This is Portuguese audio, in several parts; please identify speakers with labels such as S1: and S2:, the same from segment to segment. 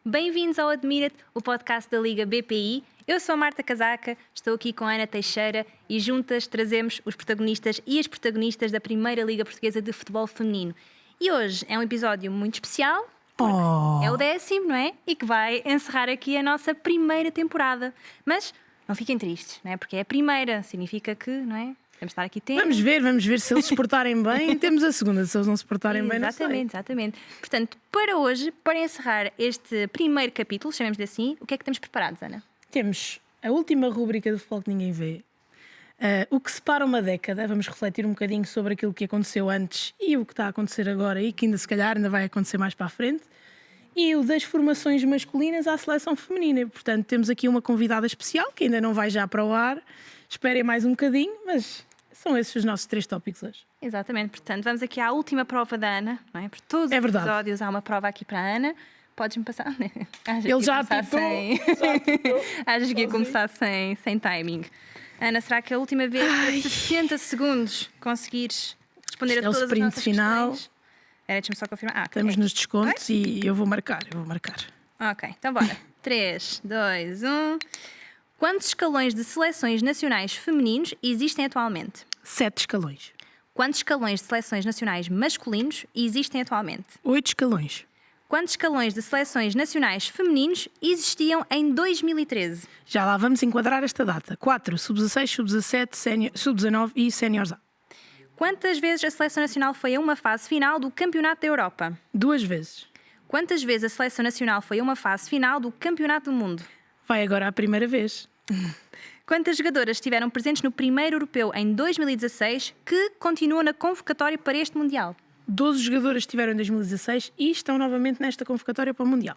S1: Bem-vindos ao Admira-te, o podcast da Liga BPI. Eu sou a Marta Casaca, estou aqui com a Ana Teixeira e juntas trazemos os protagonistas e as protagonistas da Primeira Liga Portuguesa de Futebol Feminino. E hoje é um episódio muito especial, porque é o 10º, não é? E que vai encerrar aqui a nossa primeira temporada. Mas não fiquem tristes, não é? Porque é a primeira, significa que, não é? Temos de estar aqui tempo.
S2: Vamos ver se eles se portarem bem, temos a segunda, se eles não se portarem bem, não sei.
S1: Exatamente. Portanto, para hoje, para encerrar este primeiro capítulo, chamemos-lhe assim, o que é que temos preparados, Ana?
S2: Temos a última rúbrica do Futebol que Ninguém Vê, o que separa uma década. Vamos refletir um bocadinho sobre aquilo que aconteceu antes e o que está a acontecer agora e que ainda se calhar ainda vai acontecer mais para a frente. E o das formações masculinas à seleção feminina. E, portanto, temos aqui uma convidada especial que ainda não vai já para o ar. Esperem mais um bocadinho, mas são esses os nossos 3 tópicos hoje.
S1: Exatamente, portanto, vamos aqui à última prova da Ana, não é? Por todos os episódios há uma prova aqui para a Ana. Podes-me passar?
S2: Ele já apitou.
S1: Achas que ia começar sem timing. Ana, será que é a última vez que 60 segundos conseguires responder a todas as nossas
S2: final.
S1: questões? Deixa-me só confirmar.
S2: Estamos nos descontos e eu vou marcar.
S1: Ok, então bora. 3, 2, 1... Quantos escalões de seleções nacionais femininos existem atualmente?
S2: 7 escalões.
S1: Quantos escalões de seleções nacionais masculinos existem atualmente?
S2: 8 escalões.
S1: Quantos escalões de seleções nacionais femininos existiam em 2013?
S2: Já lá vamos enquadrar esta data. 4, sub-16, sub-17, sub-19 e séniores A.
S1: Quantas vezes a Seleção Nacional foi a uma fase final do Campeonato da Europa?
S2: 2 vezes.
S1: Quantas vezes a Seleção Nacional foi a uma fase final do Campeonato do Mundo?
S2: Vai agora a primeira vez.
S1: Quantas jogadoras estiveram presentes no primeiro europeu em 2016 que continuam na convocatória para este Mundial?
S2: 12 jogadoras estiveram em 2016 e estão novamente nesta convocatória para o Mundial.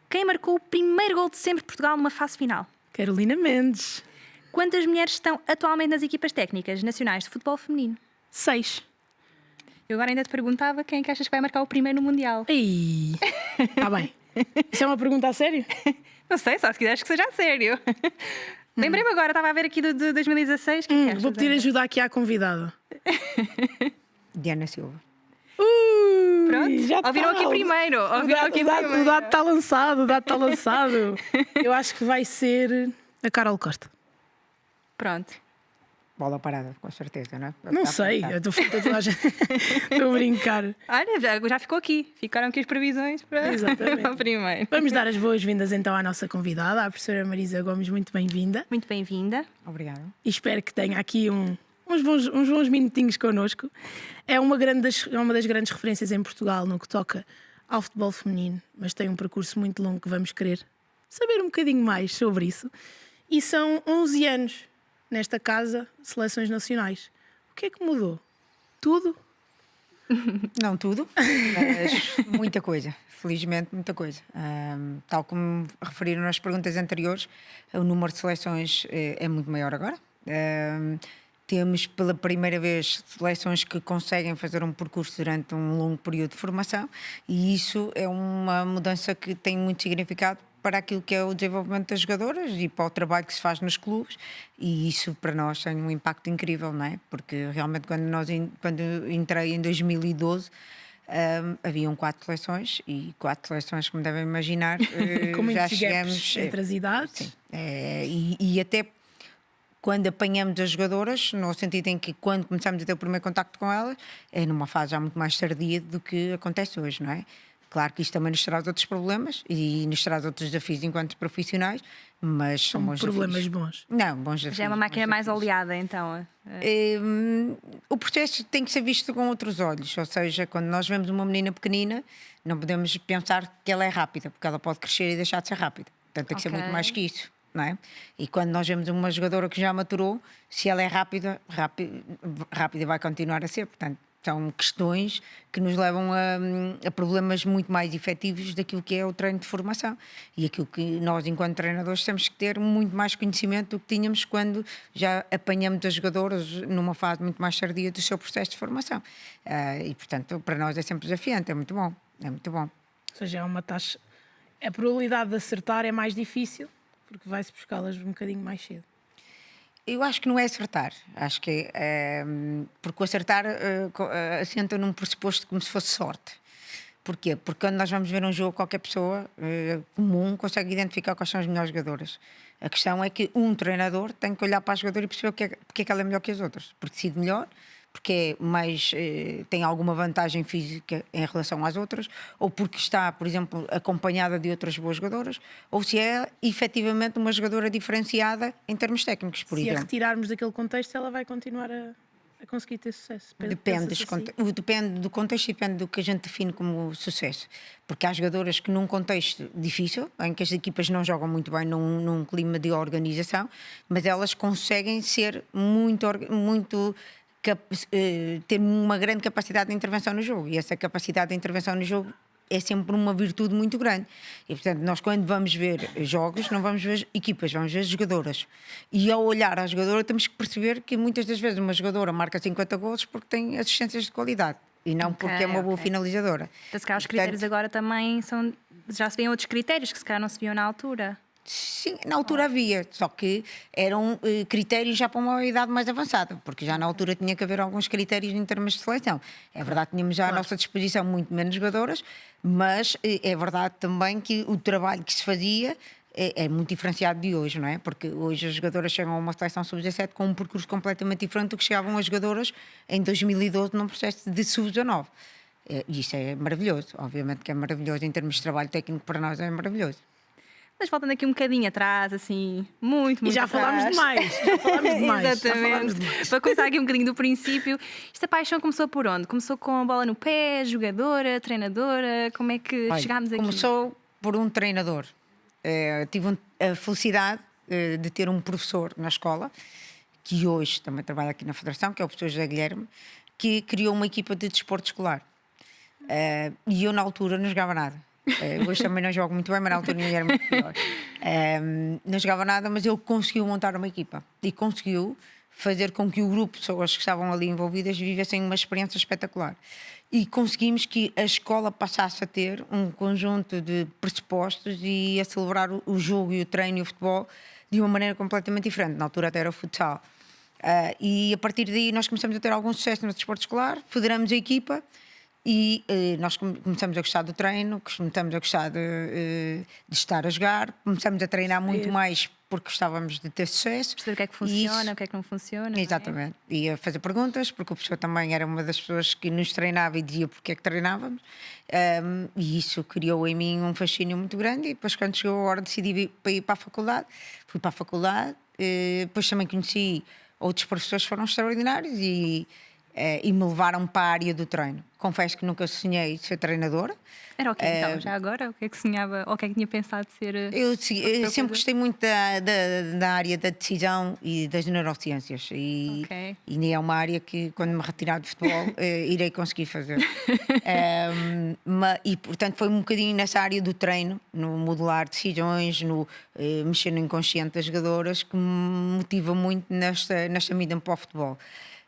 S1: Quem marcou o primeiro gol de sempre de Portugal numa fase final?
S2: Carolina Mendes.
S1: Quantas mulheres estão atualmente nas equipas técnicas nacionais de futebol feminino?
S2: 6.
S1: Eu agora ainda te perguntava quem é que achas que vai marcar o primeiro no Mundial.
S2: Ih, está bem. Isso é uma pergunta a sério?
S1: Não sei, só se quiseres que seja a sério. Lembrei-me agora, estava a ver aqui do 2016.
S2: Vou pedir ajuda aqui à convidada.
S3: Diana Silva.
S1: Pronto,
S2: já
S1: ouviram aqui primeiro.
S2: O dado está lançado. Eu acho que vai ser a Carol Costa.
S1: Pronto.
S3: Bola parada, com certeza, não é?
S2: Não sei, eu estou a brincar.
S1: Olha, já ficou aqui. Ficaram aqui as previsões para o primeiro.
S2: Vamos dar as boas-vindas então à nossa convidada, a professora Marisa Gomes. Muito bem-vinda.
S1: Muito bem-vinda.
S3: Obrigada.
S2: E espero que tenha aqui uns bons minutinhos connosco. É uma das grandes referências em Portugal no que toca ao futebol feminino, mas tem um percurso muito longo que vamos querer saber um bocadinho mais sobre isso. E são 11 anos nesta casa, seleções nacionais. O que é que mudou? Tudo?
S3: Não tudo, mas muita coisa. Felizmente, muita coisa. Tal como referiram nas perguntas anteriores, o número de seleções é muito maior agora. Temos pela primeira vez seleções que conseguem fazer um percurso durante um longo período de formação e isso é uma mudança que tem muito significado para aquilo que é o desenvolvimento das jogadoras e para o trabalho que se faz nos clubes e isso para nós tem um impacto incrível, não é? Porque realmente quando entrei em 2012 haviam 4 seleções e 4 seleções, como devem imaginar, já chegamos
S2: entre as idades.
S3: Sim, e até quando apanhamos as jogadoras, no sentido em que quando começamos a ter o primeiro contacto com elas, é numa fase já muito mais tardia do que acontece hoje, não é? Claro que isto também nos traz outros problemas e nos traz outros desafios enquanto profissionais, mas são bons
S2: problemas
S3: desafios.
S2: Bons.
S3: Não, bons desafios.
S1: Já é uma máquina mais oleada, então.
S3: O processo tem que ser visto com outros olhos, ou seja, quando nós vemos uma menina pequenina, não podemos pensar que ela é rápida, porque ela pode crescer e deixar de ser rápida. Portanto, tem que ser muito mais que isso. Não é? E quando nós vemos uma jogadora que já maturou, se ela é rápida vai continuar a ser. Portanto, são questões que nos levam a problemas muito mais efetivos daquilo que é o treino de formação. E aquilo que nós, enquanto treinadores, temos que ter muito mais conhecimento do que tínhamos quando já apanhamos as jogadoras numa fase muito mais tardia do seu processo de formação. E, portanto, para nós é sempre desafiante, é muito bom.
S2: Ou seja, é uma taxa... A probabilidade de acertar é mais difícil, porque vai-se buscá-las um bocadinho mais cedo.
S3: Eu acho que não é acertar. Acho que porque o acertar assenta num pressuposto como se fosse sorte. Porquê? Porque quando nós vamos ver um jogo, qualquer pessoa comum consegue identificar quais são as melhores jogadoras. A questão é que um treinador tem que olhar para a jogadora e perceber porque é que ela é melhor que as outras. Porque decide melhor, porque é mais, tem alguma vantagem física em relação às outras, ou porque está, por exemplo, acompanhada de outras boas jogadoras, ou se é efetivamente uma jogadora diferenciada em termos técnicos, por
S2: Se a
S3: exemplo.
S2: retirarmos daquele contexto, ela vai continuar a conseguir ter sucesso.
S3: Depende do contexto e depende do que a gente define como sucesso. Porque há jogadoras que num contexto difícil, em que as equipas não jogam muito bem num clima de organização, mas elas conseguem ser ter uma grande capacidade de intervenção no jogo. E essa capacidade de intervenção no jogo é sempre uma virtude muito grande. E, portanto, nós quando vamos ver jogos, não vamos ver equipas, vamos ver jogadoras. E ao olhar à jogadora, temos que perceber que muitas das vezes uma jogadora marca 50 golos porque tem assistências de qualidade e não porque é uma boa finalizadora.
S1: Então, se calhar os critérios agora também são... Já se vêem outros critérios que se calhar não se viam na altura.
S3: Sim, na altura havia, só que eram critérios já para uma idade mais avançada, porque já na altura tinha que haver alguns critérios em termos de seleção. É verdade que tínhamos já à nossa disposição muito menos jogadoras, mas é verdade também que o trabalho que se fazia é muito diferenciado de hoje, não é? Porque hoje as jogadoras chegam a uma seleção sub-17 com um percurso completamente diferente do que chegavam as jogadoras em 2012 num processo de sub-19. E isso é maravilhoso, obviamente que é maravilhoso em termos de trabalho técnico, para nós é maravilhoso.
S1: Mas voltando aqui um bocadinho atrás, assim, muito
S2: E já
S1: atrás.
S2: falámos demais. Já falámos demais.
S1: Exatamente. Para começar aqui um bocadinho do princípio, esta paixão começou por onde? Começou com a bola no pé, jogadora, treinadora? Como é que chegámos aqui?
S3: Começou por um treinador. Tive a felicidade de ter um professor na escola, que hoje também trabalha aqui na Federação, que é o professor José Guilherme, que criou uma equipa de desporto escolar. E eu, na altura, não jogava nada. Hoje também não jogo muito bem, mas na altura era muito pior. Não jogava nada, mas ele conseguiu montar uma equipa e conseguiu fazer com que o grupo de pessoas que estavam ali envolvidas vivessem uma experiência espetacular. E conseguimos que a escola passasse a ter um conjunto de pressupostos e a celebrar o jogo e o treino e o futebol de uma maneira completamente diferente. Na altura até era o futsal. E a partir daí nós começamos a ter algum sucesso no desporto escolar, federamos a equipa. E nós começamos a gostar do treino, começamos a gostar de estar a jogar, começamos a treinar muito mais porque gostávamos de ter sucesso.
S1: Perceber o que é que funciona, o que é que não funciona.
S3: Exatamente. Não é? E a fazer perguntas, porque o professor também era uma das pessoas que nos treinava e dizia porque é que treinávamos. E isso criou em mim um fascínio muito grande. E depois, quando chegou a hora, decidi ir para a faculdade. Fui para a faculdade, depois também conheci outros professores que foram extraordinários e me levaram para a área do treino. Confesso que nunca sonhei ser treinadora.
S1: Era o que então, já agora? O que é que sonhava, ou o que é que tinha pensado de ser?
S3: Eu sempre gostei muito da área da decisão e das neurociências. E é uma área que, quando me retirar de futebol, irei conseguir fazer. E, portanto, foi um bocadinho nessa área do treino, no modular decisões, no mexer no inconsciente das jogadoras, que me motiva muito nesta vida para o futebol.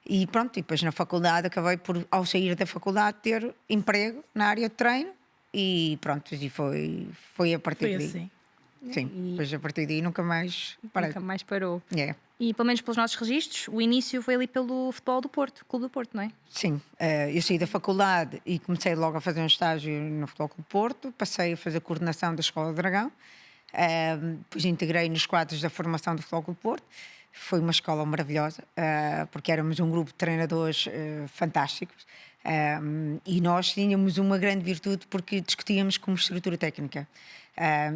S3: E pronto, e depois na faculdade acabei por, ao sair da faculdade, ter emprego na área de treino e pronto, e foi a partir daí.
S2: Assim.
S3: Sim, depois a partir daí nunca mais parei.
S1: Nunca mais parou.
S3: É.
S1: E pelo menos pelos nossos registros, o início foi ali pelo futebol do Porto, Clube do Porto, não é?
S3: Sim, eu saí da faculdade e comecei logo a fazer um estágio no Futebol Clube do Porto, passei a fazer a coordenação da Escola do Dragão, depois integrei nos quadros da formação do Futebol Clube do Porto. Foi uma escola maravilhosa, porque éramos um grupo de treinadores fantásticos e nós tínhamos uma grande virtude porque discutíamos como estrutura técnica.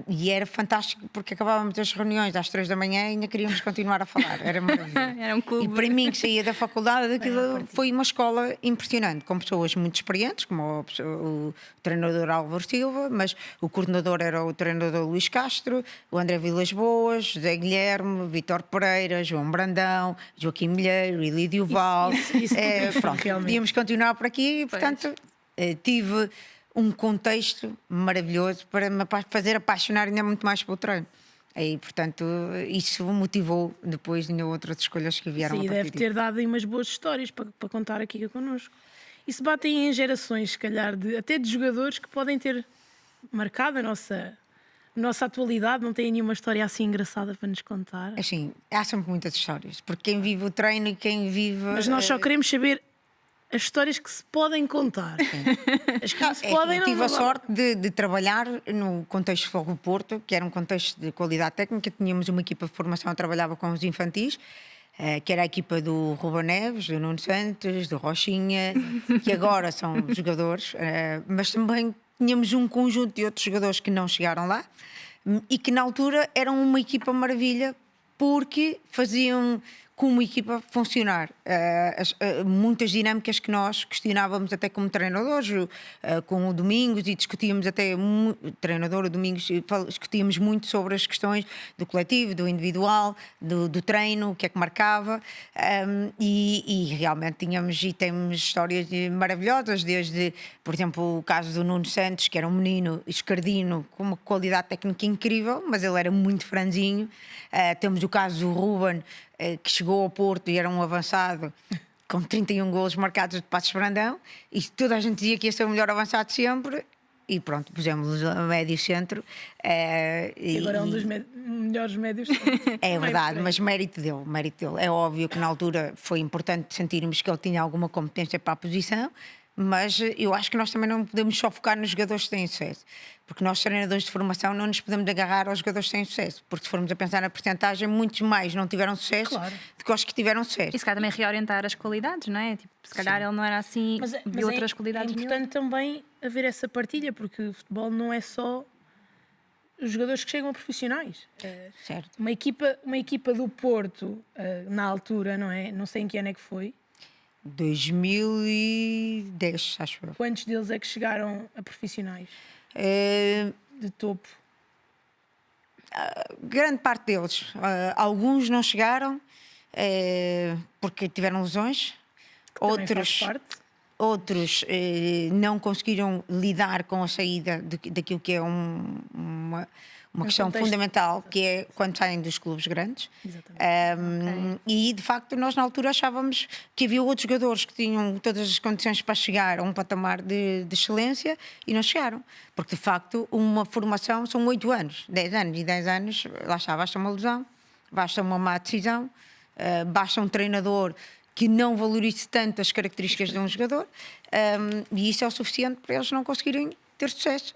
S3: E era fantástico porque acabávamos as reuniões às 3 da manhã e ainda queríamos continuar a falar. Era maravilhoso.
S1: Era um clube.
S3: E para mim, que saía da faculdade, aquilo foi uma escola impressionante, com pessoas muito experientes, como o treinador Álvaro Silva, mas o coordenador era o treinador Luís Castro, o André Vilas Boas, José Guilherme, Vítor Pereira, João Brandão, Joaquim Milheiro, Ilídio Val. Pronto, podíamos continuar por aqui e, portanto, tive um contexto maravilhoso para me fazer apaixonar ainda muito mais pelo treino. E, portanto, isso motivou depois ainda outras escolhas que vieram a partir
S2: deve ter dado aí umas boas histórias para contar aqui connosco. E se batem em gerações, se calhar, até de jogadores que podem ter marcado a nossa atualidade, não têm nenhuma história assim engraçada para nos contar?
S3: Assim, há sempre muitas histórias, porque quem vive o treino e quem vive...
S2: Mas nós só queremos saber as histórias que se podem contar. As que não se
S3: É,
S2: podem,
S3: eu tive
S2: não
S3: a sorte de trabalhar no contexto de Fogo do Porto, que era um contexto de qualidade técnica. Tínhamos uma equipa de formação que trabalhava com os infantis, que era a equipa do Ruben Neves, do Nuno Santos, do Rochinha, que agora são jogadores, mas também tínhamos um conjunto de outros jogadores que não chegaram lá e que na altura eram uma equipa maravilha porque faziam como equipa funcionar. Muitas dinâmicas que nós questionávamos até como treinadores, com o Domingos, e discutíamos até, treinador o Domingos, discutíamos muito sobre as questões do coletivo, do individual, do treino, o que é que marcava, e realmente tínhamos e temos histórias maravilhosas, desde, por exemplo, o caso do Nuno Santos, que era um menino escardino com uma qualidade técnica incrível, mas ele era muito franzinho. Temos o caso do Ruben, que chegou ao Porto e era um avançado com 31 golos marcados de Passos Brandão, e toda a gente dizia que ia ser o melhor avançado sempre, e pronto, pusemos a médio centro.
S2: E agora é um dos melhores médios.
S3: É verdade, mas mérito dele. É óbvio que na altura foi importante sentirmos que ele tinha alguma competência para a posição, mas eu acho que nós também não podemos só focar nos jogadores que têm sucesso, porque nós, treinadores de formação, não nos podemos agarrar aos jogadores que têm sucesso, porque se formos a pensar na percentagem, muitos mais não tiveram sucesso,
S2: claro,
S3: do que os que tiveram sucesso.
S1: E se calhar também reorientar as qualidades, não é? Tipo, se calhar ele não era assim de outras qualidades.
S2: É importante também haver essa partilha, porque o futebol não é só os jogadores que chegam a profissionais.
S3: Certo.
S2: Uma equipa do Porto, na altura, não é? Não sei em que ano é que foi.
S3: 2010, acho eu.
S2: Quantos deles é que chegaram a profissionais? De topo?
S3: Grande parte deles. Alguns não chegaram porque tiveram lesões. Outros não conseguiram lidar com a saída daquilo que é uma questão fundamental, que é quando saem dos clubes grandes. E de facto nós na altura achávamos que havia outros jogadores que tinham todas as condições para chegar a um patamar de excelência e não chegaram, porque de facto uma formação são 8 anos, 10 anos, e 10 anos, lá está, basta uma lesão, basta uma má decisão, basta um treinador que não valorize tanto as características de um jogador, e isso é o suficiente para eles não conseguirem ter sucesso.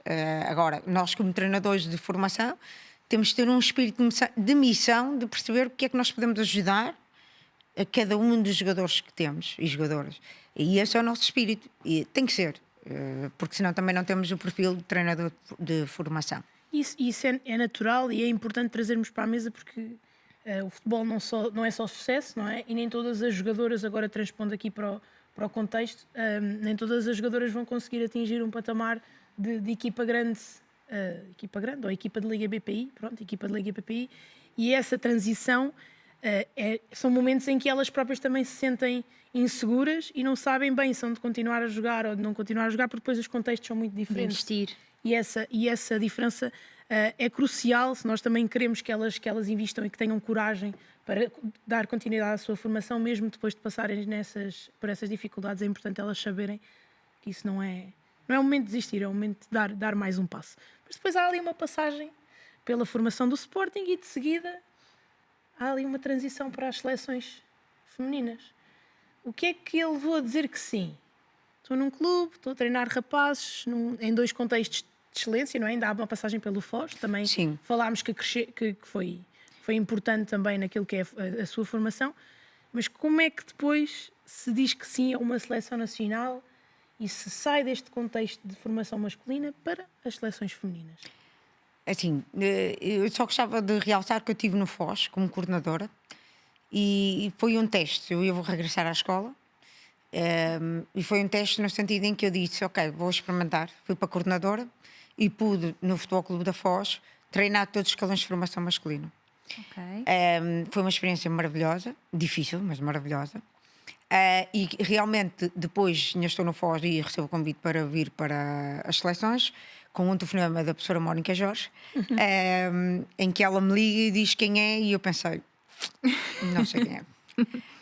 S3: Agora, nós como treinadores de formação temos de ter um espírito de missão, de perceber o que é que nós podemos ajudar a cada um dos jogadores que temos e jogadoras. E esse é o nosso espírito, e tem que ser, porque senão também não temos o perfil de treinador de formação.
S2: Isso é natural e é importante trazermos para a mesa, porque o futebol não é só sucesso, não é? E nem todas as jogadoras, agora transpondo aqui para o contexto, nem todas as jogadoras vão conseguir atingir um patamar de equipa grande, ou equipa de Liga BPI, equipa de Liga BPI, e essa transição são momentos em que elas próprias também se sentem inseguras e não sabem bem se vão de continuar a jogar ou de não continuar a jogar, porque depois os contextos são muito diferentes.
S1: De investir.
S2: E essa diferença é crucial se nós também queremos que elas investam e que tenham coragem para dar continuidade à sua formação, mesmo depois de passarem por essas dificuldades. É importante elas saberem que isso não é o momento de desistir, é o momento de dar mais um passo. Mas depois há ali uma passagem pela formação do Sporting e de seguida há ali uma transição para as seleções femininas. O que é que ele levou a dizer que sim? Estou num clube, estou a treinar rapazes em 2 contextos de excelência, não é? Ainda há uma passagem pelo Foz, também.
S3: Sim.
S2: Falámos que foi importante também naquilo que é a sua formação, mas como é que depois se diz que sim a uma seleção nacional e se sai deste contexto de formação masculina para as seleções femininas?
S3: Assim, eu só gostava de realçar que eu estive no Foz como coordenadora e foi um teste. Eu vou regressar à escola. E foi um teste no sentido em que eu disse, ok, vou experimentar. Fui para a coordenadora e pude, no Futebol Clube da Foz, treinar todos os escalões de formação masculino. Foi uma experiência maravilhosa, difícil, mas maravilhosa. E realmente depois ainda estou no Foz e recebo o convite para vir para as seleções, com um telefonema da professora Mónica Jorge, em que ela me liga e diz quem é, e eu pensei, não sei quem é.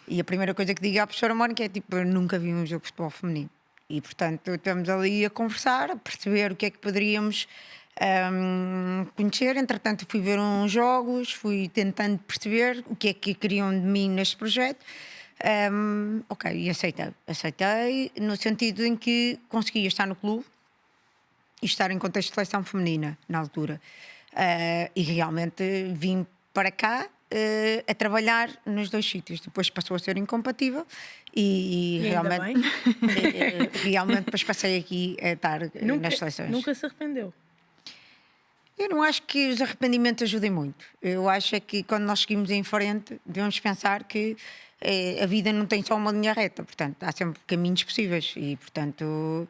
S3: E a primeira coisa que digo à professora Mónica é tipo, eu nunca vi um jogo de futebol feminino. E portanto estamos ali a conversar, a perceber o que é que poderíamos conhecer. Entretanto fui ver uns jogos, fui tentando perceber o que é que queriam de mim neste projeto. Ok, e aceitei no sentido em que conseguia estar no clube e estar em contexto de seleção feminina na altura. E realmente vim para cá a trabalhar nos 2 sítios. Depois passou a ser incompatível e
S2: ainda
S3: realmente,
S2: bem.
S3: realmente depois passei aqui a estar nas seleções.
S2: Nunca se arrependeu.
S3: Eu não acho que os arrependimentos ajudem muito. Eu acho é que quando nós seguimos em frente, devemos pensar que a vida não tem só uma linha reta, portanto, há sempre caminhos possíveis e, portanto,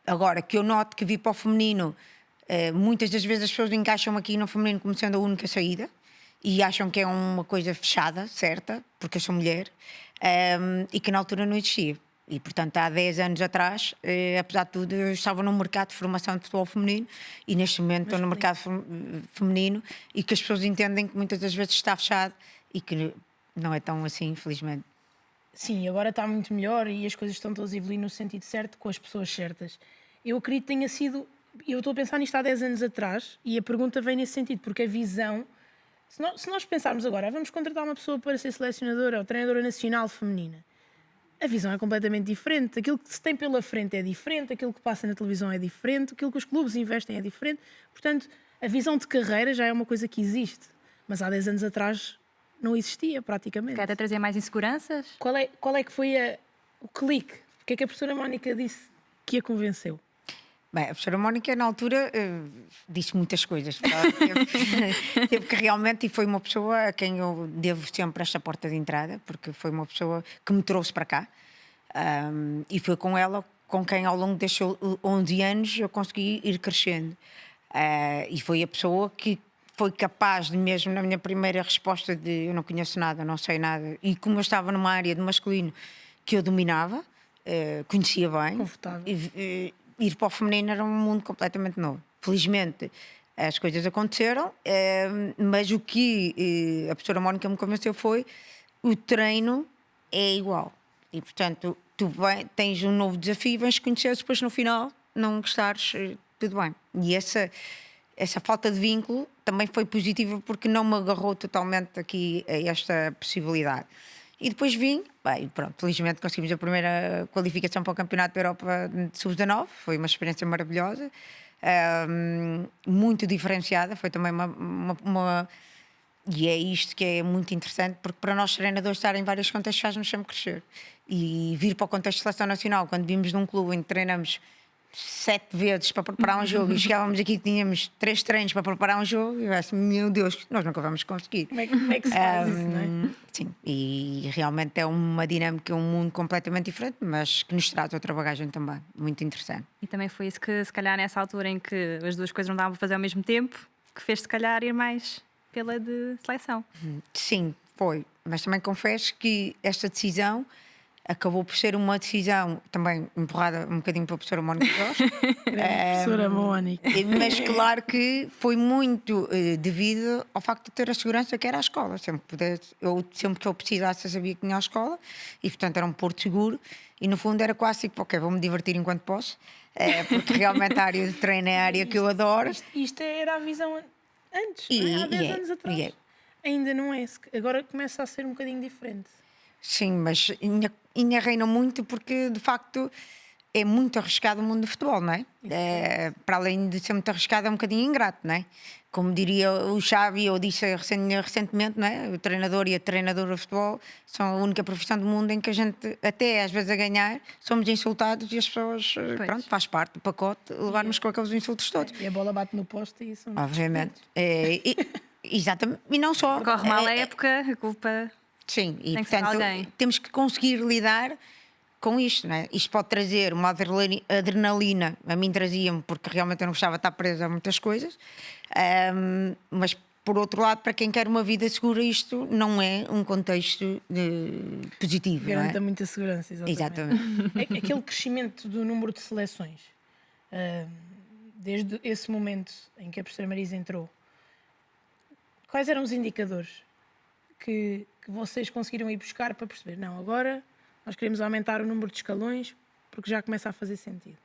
S3: agora que eu noto que vir para o feminino, muitas das vezes as pessoas encaixam aqui no feminino como sendo a única saída e acham que é uma coisa fechada, certa, porque eu sou mulher, e que na altura não existia. E, portanto, há 10 anos atrás, apesar de tudo, eu estava no mercado de formação de futebol feminino e neste momento estou no mercado feminino e que as pessoas entendem que muitas das vezes está fechado e que não é tão assim, infelizmente.
S2: Sim, agora está muito melhor e as coisas estão todas a evoluir no sentido certo, com as pessoas certas. Eu acredito que tenha sido. Eu estou a pensar nisto há 10 anos atrás e a pergunta vem nesse sentido, porque a visão. Se nós pensarmos agora, vamos contratar uma pessoa para ser selecionadora ou treinadora nacional feminina, a visão é completamente diferente. Aquilo que se tem pela frente é diferente, aquilo que passa na televisão é diferente, aquilo que os clubes investem é diferente. Portanto, a visão de carreira já é uma coisa que existe, mas há 10 anos atrás não existia praticamente.
S1: Quer até trazer mais inseguranças?
S2: Qual é que foi o clique? O que é que a professora Mónica disse que a convenceu?
S3: Bem, a professora Mónica, na altura, disse muitas coisas. Teve que realmente, e foi uma pessoa a quem eu devo sempre esta porta de entrada, porque foi uma pessoa que me trouxe para cá. E foi com ela com quem, ao longo destes 11 anos, eu consegui ir crescendo. E foi a pessoa que foi capaz de, mesmo na minha primeira resposta de eu não conheço nada, não sei nada, e como eu estava numa área de masculino que eu dominava, conhecia bem,
S2: Confortável.
S3: ir para o feminino era um mundo completamente novo. Felizmente as coisas aconteceram, mas o que a professora Mónica me convenceu foi o treino é igual. E portanto tu tens um novo desafio, vens conhecer, depois no final não gostares, tudo bem. E essa falta de vínculo também foi positiva porque não me agarrou totalmente aqui a esta possibilidade. E depois vim, bem, pronto, felizmente conseguimos a primeira qualificação para o Campeonato da Europa de Sub-19, foi uma experiência maravilhosa, muito diferenciada, foi também uma. E é isto que é muito interessante, porque para nós treinadores estar em vários contextos faz-nos sempre crescer. E vir para o contexto de seleção nacional, quando vimos de um clube em que treinamos 7 vezes para preparar um jogo e chegávamos aqui e tínhamos 3 treinos para preparar um jogo, e eu acho, meu Deus, nós nunca vamos conseguir.
S2: Como é que se faz isso, não é?
S3: Sim, e realmente é uma dinâmica, um mundo completamente diferente, mas que nos traz outra bagagem também, muito interessante.
S1: E também foi isso que, se calhar, nessa altura em que as duas coisas não davam para fazer ao mesmo tempo, que fez, se calhar, ir mais pela de seleção.
S3: Sim, foi, mas também confesso que esta decisão acabou por ser uma decisão também empurrada um bocadinho pela professora Mónica Jorge.
S2: Professora Mónica.
S3: Mas claro que foi muito devido ao facto de ter a segurança que era a escola. Sempre que eu precisasse, eu sabia que tinha a escola e, portanto, era um porto seguro. E, no fundo, era quase tipo, ok, vou-me divertir enquanto posso, porque realmente a área de treino é a área que eu adoro.
S2: Isto era a visão antes, não é? Há 10 anos atrás. Ainda não é. Agora começa a ser um bocadinho diferente.
S3: Sim, mas ainda reina muito porque, de facto, é muito arriscado o mundo do futebol, não é? Para além de ser muito arriscado, é um bocadinho ingrato, não é? Como diria o Xavi, eu disse recentemente, não é? O treinador e a treinadora de futebol são a única profissão do mundo em que a gente, até às vezes a ganhar, somos insultados e as pessoas, pronto, faz parte do pacote levarmos com aqueles insultos todos.
S2: E a bola bate no poste e isso.
S3: Obviamente. Exatamente. E não só.
S1: Corre mal a época, a culpa.
S3: Sim, e
S1: Tem que ser
S3: portanto
S1: alguém.
S3: temos que conseguir lidar com isto, não é? Isto pode trazer uma adrenalina, a mim trazia-me, porque realmente eu não gostava de estar presa a muitas coisas, mas por outro lado, para quem quer uma vida segura, isto não é um contexto positivo.
S2: Garanta
S3: não é?
S2: muita segurança,
S3: Exatamente.
S2: Aquele crescimento do número de seleções, desde esse momento em que a professora Marisa entrou, quais eram os indicadores que vocês conseguiram ir buscar para perceber? Não, agora nós queremos aumentar o número de escalões porque já começa a fazer sentido.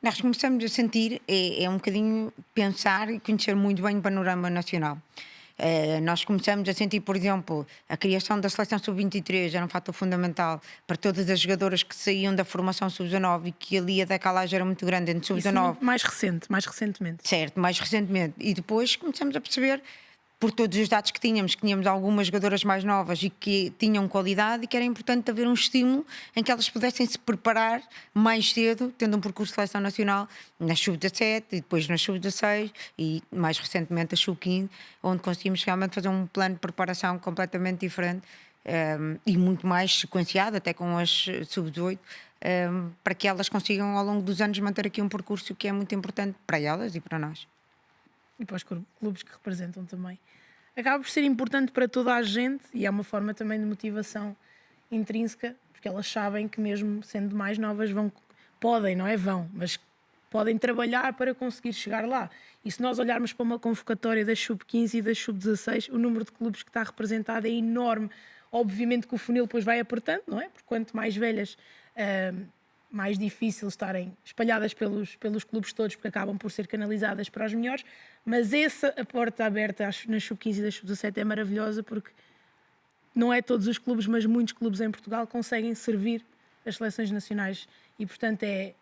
S3: Nós começamos a sentir, é um bocadinho pensar e conhecer muito bem o panorama nacional. Nós começamos a sentir, por exemplo, a criação da seleção sub-23 era um fator fundamental para todas as jogadoras que saíam da formação sub-19 e que ali a decalagem era muito grande entre sub-19.
S2: Mais recentemente.
S3: Certo, mais recentemente. E depois começamos a perceber, por todos os dados que tínhamos algumas jogadoras mais novas e que tinham qualidade e que era importante haver um estímulo em que elas pudessem se preparar mais cedo, tendo um percurso de seleção nacional na sub-17 e depois na sub-16 e mais recentemente a sub-15, onde conseguimos realmente fazer um plano de preparação completamente diferente e muito mais sequenciado, até com as sub-18, para que elas consigam ao longo dos anos manter aqui um percurso que é muito importante para elas e para nós.
S2: E para os clubes que representam também. Acaba por ser importante para toda a gente e é uma forma também de motivação intrínseca, porque elas sabem que mesmo sendo mais novas mas podem trabalhar para conseguir chegar lá. E se nós olharmos para uma convocatória das sub-15 e das sub-16, o número de clubes que está representado é enorme. Obviamente que o funil depois vai apertando, não é? Porque quanto mais velhas, mais difícil estarem espalhadas pelos clubes todos, porque acabam por ser canalizadas para os melhores, mas a porta aberta nas sub-15 e das sub-17 é maravilhosa, porque não é todos os clubes, mas muitos clubes em Portugal conseguem servir as seleções nacionais e, portanto, é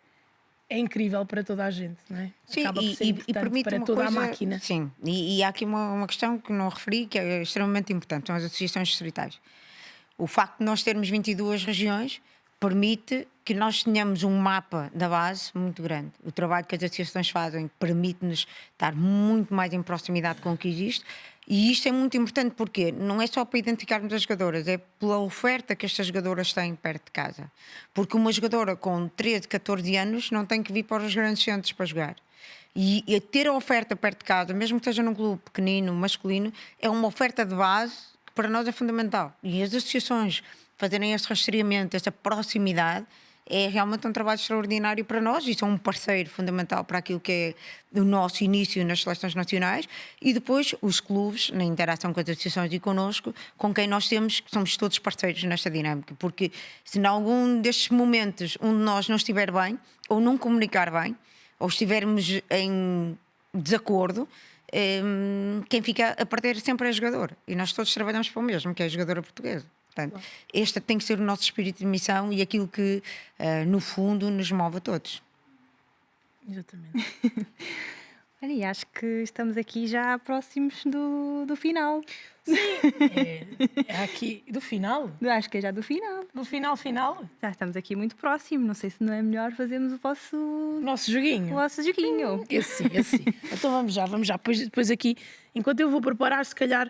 S2: incrível para toda a gente, não é?
S3: Sim,
S2: acaba por ser importante para toda a máquina.
S3: Sim, e há aqui uma questão que não referi, que é extremamente importante, são as associações distritais. O facto de nós termos 22 regiões permite que nós tenhamos um mapa da base muito grande. O trabalho que as associações fazem permite-nos estar muito mais em proximidade com o que existe, e isto é muito importante porque não é só para identificarmos as jogadoras, é pela oferta que estas jogadoras têm perto de casa. Porque uma jogadora com 13, 14 anos não tem que vir para os grandes centros para jogar. E ter a oferta perto de casa, mesmo que seja num clube pequenino, masculino, é uma oferta de base que para nós é fundamental. E as associações fazerem esse rastreamento, essa proximidade, é realmente um trabalho extraordinário para nós e são um parceiro fundamental para aquilo que é o nosso início nas seleções nacionais e depois os clubes, na interação com as associações e connosco, com quem nós somos todos parceiros nesta dinâmica, porque se em algum destes momentos um de nós não estiver bem, ou não comunicar bem, ou estivermos em desacordo, quem fica a perder sempre é a jogadora. E nós todos trabalhamos para o mesmo, que é a jogadora portuguesa. Portanto, este tem que ser o nosso espírito de missão e aquilo que, no fundo, nos move a todos.
S2: Exatamente.
S1: Olha, e acho que estamos aqui já próximos do final.
S2: Sim, é aqui do final.
S1: Acho que é já do final.
S2: Do final.
S1: Já estamos aqui muito próximo. Não sei se não é melhor fazermos o
S2: Nosso joguinho.
S1: O vosso joguinho.
S2: Esse sim. Então vamos já. Depois aqui, enquanto eu vou preparar, se calhar,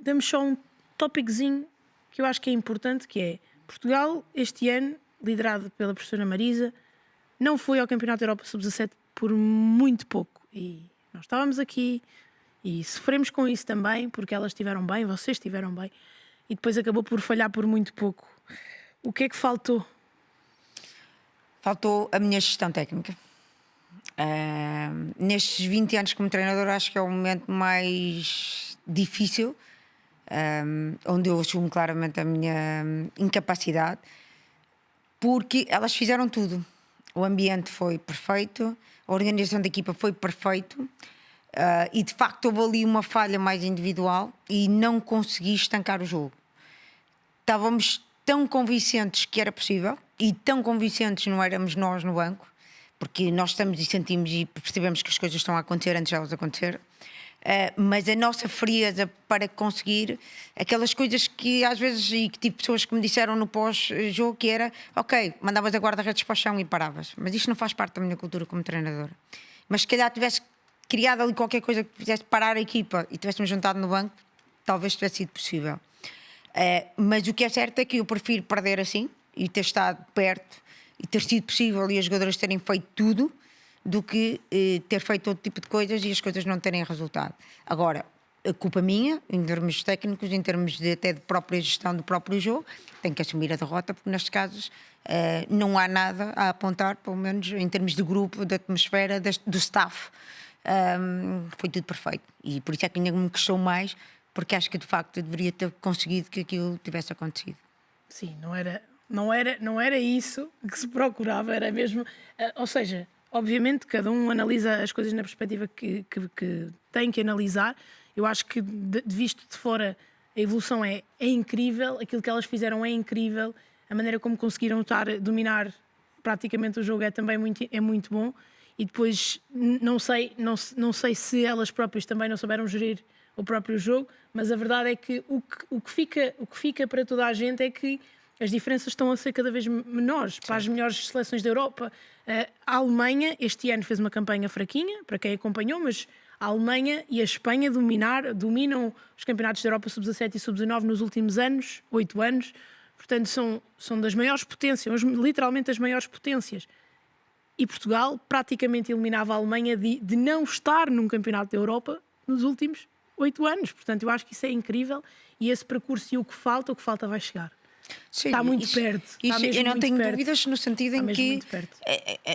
S2: damos só um tópicozinho que eu acho que é importante, que é Portugal, este ano, liderado pela professora Marisa, não foi ao Campeonato da Europa Sub-17 por muito pouco. E nós estávamos aqui e sofremos com isso também, porque elas estiveram bem, vocês estiveram bem, e depois acabou por falhar por muito pouco. O que é que faltou?
S3: Faltou a minha gestão técnica. Nestes 20 anos como treinadora, acho que é o momento mais difícil, onde eu assumo claramente a minha incapacidade, porque elas fizeram tudo. O ambiente foi perfeito, a organização da equipa foi perfeito, e de facto houve ali uma falha mais individual e não consegui estancar o jogo. Estávamos tão convincentes que era possível e tão convincentes não éramos nós no banco, porque nós estamos e sentimos e percebemos que as coisas estão a acontecer antes de elas acontecerem. Mas a nossa frieza para conseguir aquelas coisas que às vezes, e que tive pessoas que me disseram no pós-jogo, que era ok, mandavas a guarda-redes para o chão e paravas, mas isto não faz parte da minha cultura como treinadora. Mas se calhar tivesse criado ali qualquer coisa que fizesse parar a equipa e tivéssemos juntado no banco, talvez tivesse sido possível. Mas o que é certo é que eu prefiro perder assim e ter estado perto e ter sido possível e as jogadoras terem feito tudo, do que ter feito outro tipo de coisas e as coisas não terem resultado. Agora, a culpa minha, em termos técnicos, em termos até de própria gestão do próprio jogo, tenho que assumir a derrota, porque nestes casos não há nada a apontar, pelo menos em termos de grupo, da atmosfera, do staff. Foi tudo perfeito. E por isso é que ainda me queixou mais, porque acho que de facto eu deveria ter conseguido que aquilo tivesse acontecido.
S2: Sim, não era isso que se procurava, era mesmo... ou seja... Obviamente, cada um analisa as coisas na perspectiva que tem que analisar Eu acho que, visto de fora, a evolução é incrível, aquilo que elas fizeram é incrível, a maneira como conseguiram dominar praticamente o jogo é também muito bom. E depois não sei se elas próprias também não souberam gerir o próprio jogo, mas a verdade é que o que fica para toda a gente é que as diferenças estão a ser cada vez menores. Para as melhores seleções da Europa, a Alemanha este ano fez uma campanha fraquinha, para quem acompanhou, mas a Alemanha e a Espanha dominam os campeonatos da Europa sub-17 e sub-19 nos últimos 8 anos. Portanto, são das maiores potências, literalmente as maiores potências. E Portugal praticamente eliminava a Alemanha de não estar num campeonato da Europa nos últimos 8 anos. Portanto, eu acho que isso é incrível e esse percurso e o que falta vai chegar.
S3: Sim,
S2: está muito perto.
S3: Eu não tenho dúvidas no sentido em que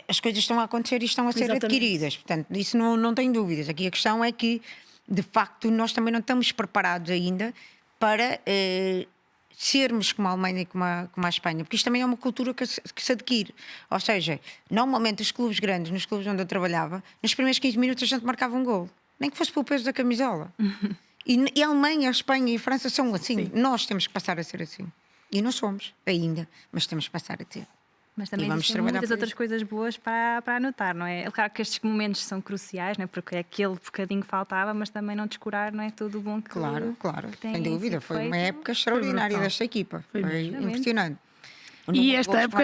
S3: as coisas estão a acontecer e estão a ser adquiridas. Portanto, isso não tenho dúvidas. Aqui a questão é que, de facto, nós também não estamos preparados ainda para sermos como a Alemanha e como a Espanha, porque isto também é uma cultura que se adquire. Ou seja, normalmente os clubes grandes, nos clubes onde eu trabalhava, nos primeiros 15 minutos a gente marcava um gol, nem que fosse pelo peso da camisola. E a Alemanha, a Espanha e a França são assim. Sim. Nós temos que passar a ser assim. E não somos ainda, mas temos que passar a ter.
S1: Mas também existem muitas outras coisas boas para anotar, não é? É claro que estes momentos são cruciais, não é? Porque aquele bocadinho faltava, mas também não descurar, não é? Tudo o bom que
S3: Claro,
S1: que tem
S3: sem dúvida. Foi uma época extraordinária desta equipa. Foi impressionante.
S2: E esta época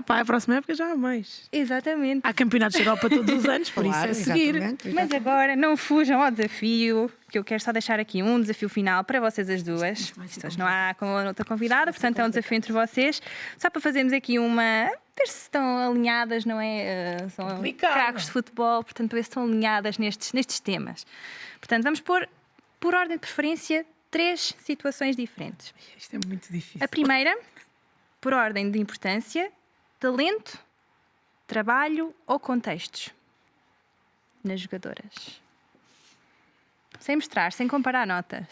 S2: para a próxima época já há mais.
S1: Exatamente.
S2: Há campeonatos de Europa todos os anos, por
S3: claro,
S2: isso é seguir.
S3: Exatamente.
S1: Mas agora não fujam ao desafio, que eu quero só deixar aqui um desafio final para vocês as duas. Hoje não há com a outra convidada, portanto é um desafio entre vocês. Só para fazermos aqui ver se estão alinhadas, não é? São craques de futebol, portanto, ver se estão alinhadas nestes temas. Portanto, vamos pôr, por ordem de preferência, 3 situações diferentes.
S2: Isto é muito difícil.
S1: A primeira, por ordem de importância, talento, trabalho ou contextos nas jogadoras. Sem mostrar, sem comparar notas.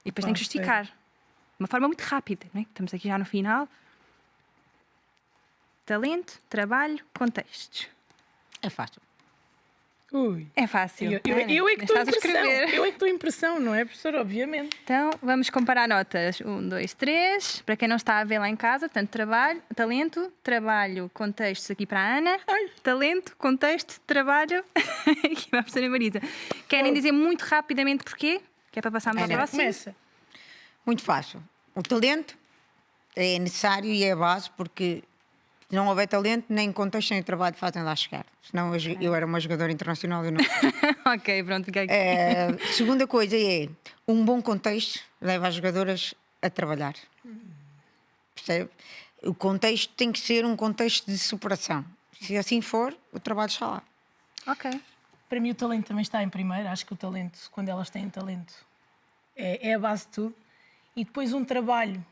S1: E depois tem que justificar. De uma forma muito rápida, não é? Estamos aqui já no final. Talento, trabalho, contextos.
S3: É fácil.
S2: Ui.
S1: É fácil.
S2: Eu é que estou em pressão, não é, professora? Obviamente.
S1: Então, vamos comparar notas. 1, 2, 3. Para quem não está a ver lá em casa, portanto, talento, trabalho, contextos aqui para a Ana.
S2: Ai.
S1: Talento, contexto, trabalho. Aqui para a professora Marisa. Querem dizer muito rapidamente porquê? Que é para passarmos ao próximo?
S2: Começa.
S3: Muito fácil. O talento é necessário e é a base, porque se não houver talento, nem contexto nem trabalho fazem lá chegar. Senão eu era uma jogadora internacional e não.
S1: Ok, pronto, fica aqui.
S3: Segunda coisa é um bom contexto leva as jogadoras a trabalhar. Percebe? O contexto tem que ser um contexto de superação. Se assim for, o trabalho está lá.
S1: Ok.
S2: Para mim o talento também está em primeiro. Acho que o talento, quando elas têm talento, é a base de tudo. E depois um trabalho.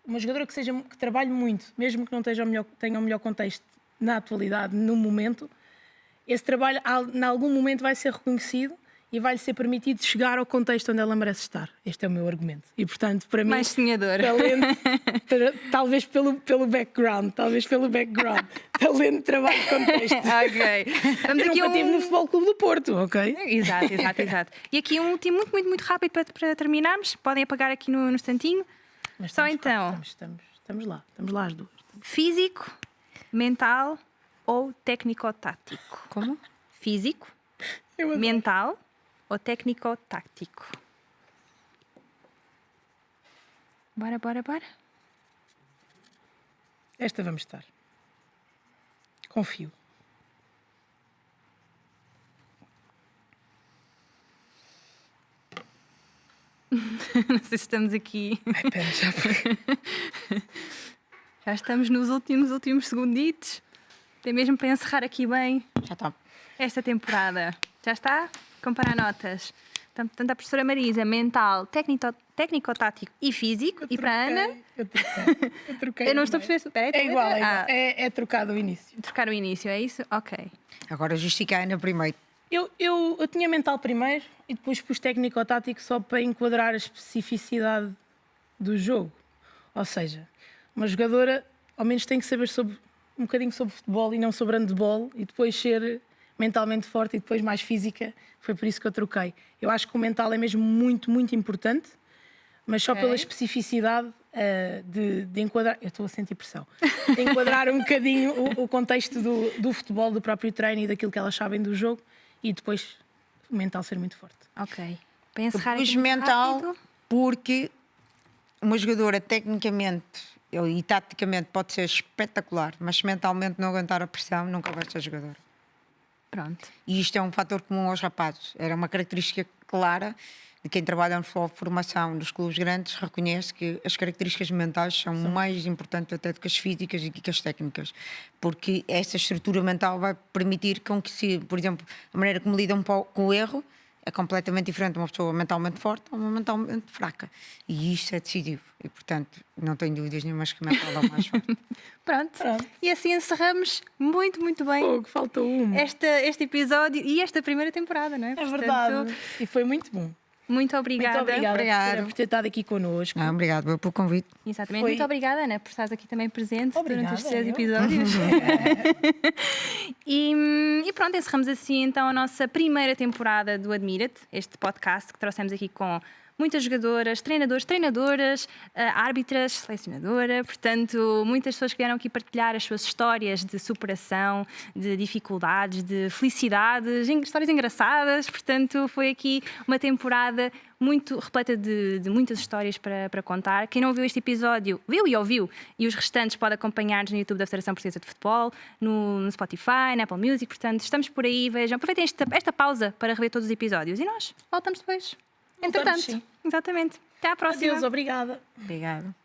S2: Uma jogadora que trabalhe muito, mesmo que não tenha o melhor contexto na atualidade, no momento, esse trabalho, em algum momento, vai ser reconhecido e vai-lhe ser permitido chegar ao contexto onde ela merece estar. Este é o meu argumento. E, portanto, para mim,
S1: mais sonhador.
S2: Talento, talvez pelo background, talento, trabalho, contexto.
S1: Ok.
S2: Eu nunca estive no Futebol Clube do Porto, ok?
S1: Exato. E aqui um último, muito rápido para terminarmos. Podem apagar aqui no instantinho.
S2: Mas
S1: só então.
S2: Estamos lá as duas.
S1: Físico, mental ou técnico-tático?
S3: Como?
S1: Físico, mental ou técnico-tático? Bora.
S2: Esta vamos estar. Confio.
S1: Não sei se estamos aqui.
S2: Ai, pera,
S1: já estamos nos últimos segunditos. Tem mesmo para encerrar aqui bem.
S3: Já está.
S1: Esta temporada. Já está? Comparar notas. Portanto, a professora Marisa, mental, técnico-tático e físico. E para a Ana?
S2: Eu troquei.
S1: Eu não estou a perceber.
S2: É igual. É trocado o início.
S1: Trocar o início, é isso? Ok.
S3: Agora justificar a Ana primeiro.
S2: Eu tinha mental primeiro e depois pus técnico-tático só para enquadrar a especificidade do jogo. Ou seja, uma jogadora ao menos tem que saber um bocadinho sobre futebol e não sobre handball e depois ser mentalmente forte e depois mais física, foi por isso que eu troquei. Eu acho que o mental é mesmo muito, muito importante, mas só pela especificidade de enquadrar. Eu estou a sentir pressão. De enquadrar um bocadinho o contexto do futebol, do próprio treino e daquilo que elas sabem do jogo e depois o mental ser muito forte.
S1: Ok. Para encerrar
S3: Pus
S1: aqui muito
S3: mental
S1: rápido.
S3: porque uma jogadora tecnicamente e taticamente pode ser espetacular, mas se mentalmente não aguentar a pressão, nunca vai ser jogadora.
S1: Pronto.
S3: E isto é um fator comum aos rapazes. Era uma característica clara de quem trabalha no futebol de formação dos clubes grandes, reconhece que as características mentais são mais importantes até do que as físicas e que as técnicas, porque essa estrutura mental vai permitir com que, se, por exemplo, a maneira como lidam com o erro é completamente diferente de uma pessoa mentalmente forte ou uma mentalmente fraca. E isto é decisivo. E, portanto, não tenho dúvidas nenhumas que o mental é o mais forte.
S1: Pronto. E assim encerramos muito, muito bem
S2: Fogo, faltou uma.
S1: este episódio e esta primeira temporada, não é?
S2: É verdade. E foi muito bom.
S1: Muito obrigada.
S2: Muito obrigada
S3: Obrigada.
S2: por ter estado aqui connosco.
S3: Obrigado pelo convite.
S1: Exatamente.
S2: Foi-
S1: Muito obrigada, Ana, por estares aqui também presente
S2: Obrigada,
S1: durante estes 6
S2: eu.
S1: episódios. E pronto, encerramos assim então a nossa primeira temporada do Admira-te, este podcast que trouxemos aqui com muitas jogadoras, treinadores, treinadoras, árbitras, selecionadora, portanto, muitas pessoas que vieram aqui partilhar as suas histórias de superação, de dificuldades, de felicidades, histórias engraçadas, portanto, foi aqui uma temporada muito repleta de muitas histórias para contar. Quem não viu este episódio, viu e ouviu, e os restantes pode acompanhar-nos no YouTube da Federação Portuguesa de Futebol, no Spotify, na Apple Music, portanto, estamos por aí, vejam, aproveitem esta pausa para rever todos os episódios e nós voltamos depois. Entretanto,
S2: sim.
S1: exatamente. Até à próxima.
S2: Adeus, obrigada.
S3: Obrigada.